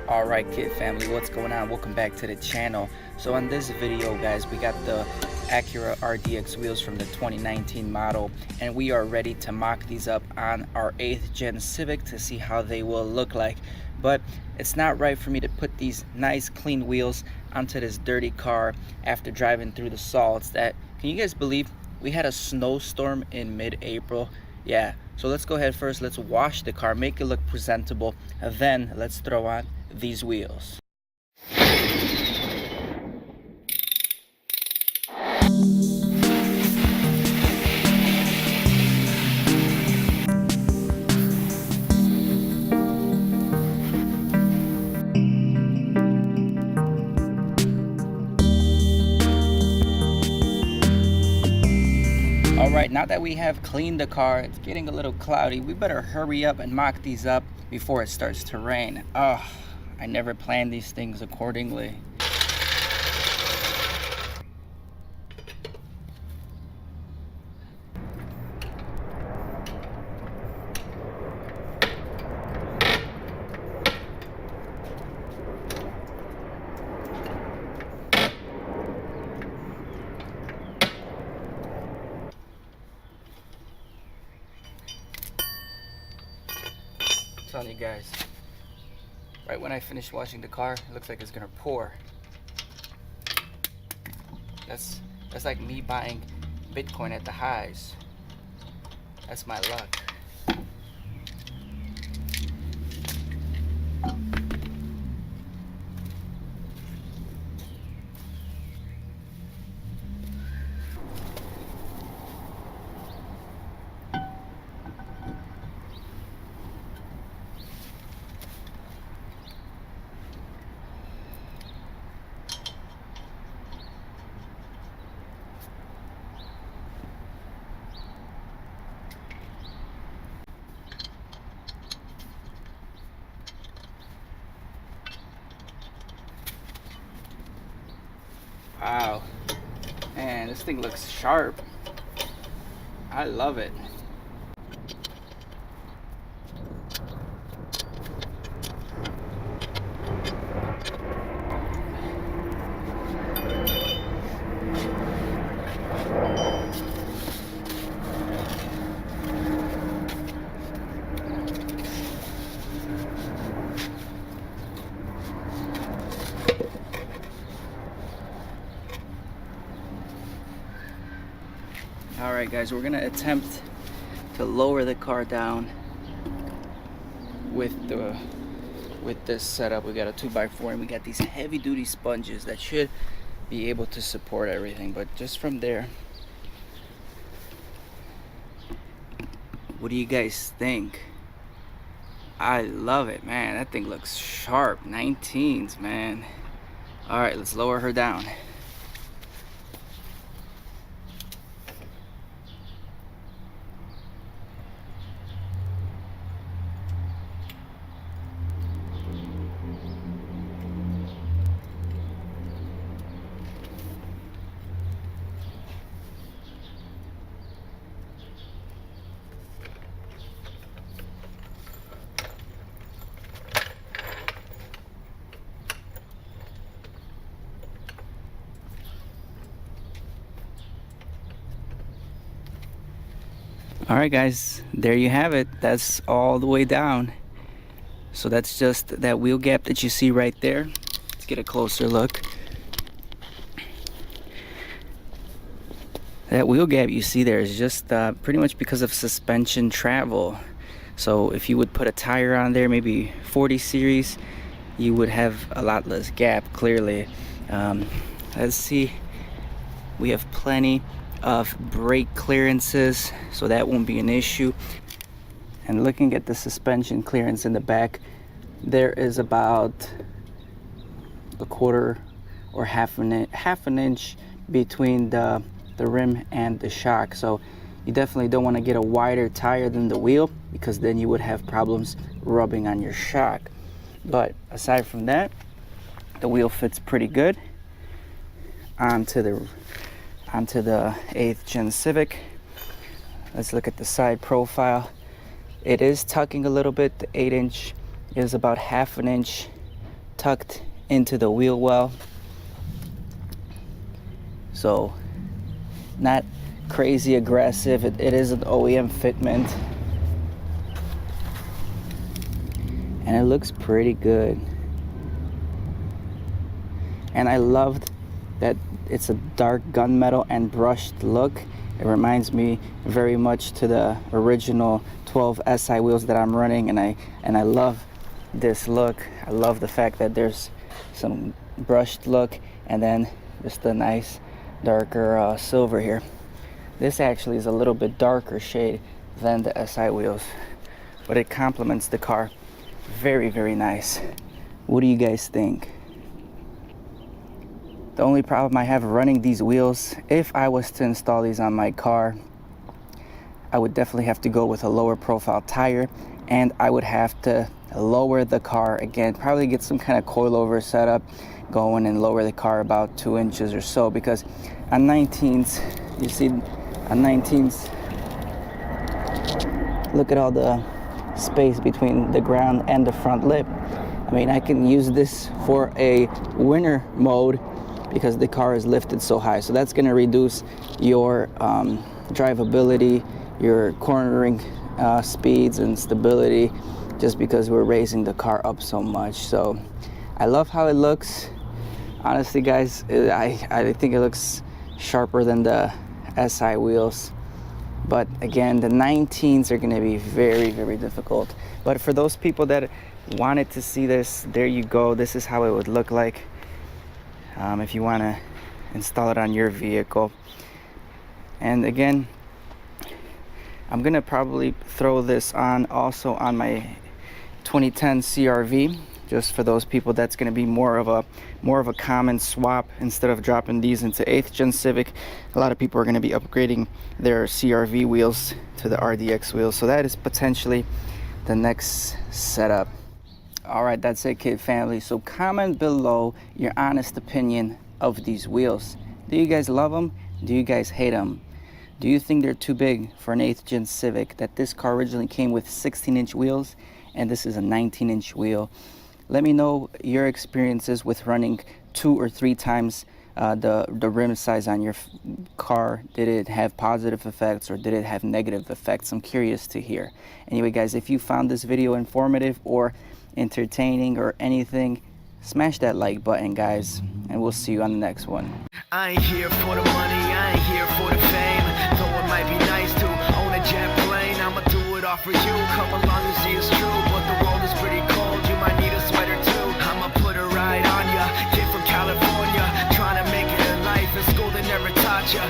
Alright kid family, what's going on? Welcome back to the channel. So on this video guys, we got the Acura RDX wheels from the 2019 model, and we are ready to mock these up on our 8th gen Civic to see how they will look like. But it's not right for me to put these nice clean wheels onto this dirty car after driving through the salts. Can you guys believe we had a snowstorm in mid-April? Yeah, so let's go ahead first, let's wash the car, make it look presentable, and then let's throw on these wheels. Alright, now that we have cleaned the car, it's getting a little cloudy. We better hurry up and mock these up before it starts to rain. Oh, I never planned these things accordingly. I'm telling you guys, right when I finish washing the car, it looks like it's gonna pour. That's like me buying Bitcoin at the highs. That's my luck. Wow, man, this thing looks sharp. I love it. Alright guys, we're gonna attempt to lower the car down with this setup. We got a 2x4 and we got these heavy duty sponges that should be able to support everything, but just from there, what do you guys think? I love it, man. That thing looks sharp. 19s, man. Alright, let's lower her down. Alright guys, there you have it. That's all the way down. So that's just that wheel gap that you see right there. Let's get a closer look. That wheel gap you see there is just pretty much because of suspension travel. So if you would put a tire on there, maybe 40 series, you would have a lot less gap, clearly. Let's see, we have plenty of brake clearances, so that won't be an issue. And looking at the suspension clearance in the back, there is about a quarter or half an inch between the rim and the shock. So you definitely don't want to get a wider tire than the wheel. because then you would have problems rubbing on your shock. But aside from that, the wheel fits pretty good onto the 8th gen Civic. Let's look at the side profile. It is tucking a little bit. The 8-inch is about half an inch tucked into the wheel well, so not crazy aggressive. It is an OEM fitment, and it looks pretty good. And I loved that it's a dark gunmetal and brushed look. It reminds me very much to the original 12 SI wheels that I'm running, and I love this look. I love the fact that there's some brushed look and then just a nice darker silver here. This actually is a little bit darker shade than the SI wheels, but it complements the car very, very nice. What do you guys think? The only problem I have running these wheels, if I was to install these on my car, I would definitely have to go with a lower profile tire, and I would have to lower the car again, probably get some kind of coilover setup going and lower the car about 2 inches or so, because on 19s, you see on 19s, look at all the space between the ground and the front lip. I mean, I can use this for a winter mode because the car is lifted so high. So that's gonna reduce your drivability, your cornering speeds and stability, just because we're raising the car up so much. So I love how it looks. Honestly, guys, I think it looks sharper than the SI wheels. But again, the 19s are gonna be very, very difficult. But for those people that wanted to see this, there you go. This is how it would look like if you wanna install it on your vehicle. And again, I'm gonna probably throw this on also on my 2010 CRV, just for those people. That's gonna be more of a common swap. Instead of dropping these into 8th gen Civic, a lot of people are gonna be upgrading their CRV wheels to the RDX wheels. So that is potentially the next setup. All right, that's it, kid family. So comment below your honest opinion of these wheels. Do you guys love them? Do you guys hate them? Do you think they're too big for an 8th gen Civic? That this car originally came with 16-inch wheels and this is a 19-inch wheel. Let me know your experiences with running 2 or 3 times the rim size on your car. Did it have positive effects or did it have negative effects? I'm curious to hear. Anyway, guys, if you found this video informative or entertaining or anything, smash that like button, guys, and we'll see you on the next one. I ain't here for the money, I ain't here for the fame. Though it might be nice to own a jet plane, I'ma do it all for you. Come along and see it's true, but the world is pretty cold. You might need a sweater too. I'ma put a ride on ya. Kid from California, trying to make it in life. In school they never taught ya.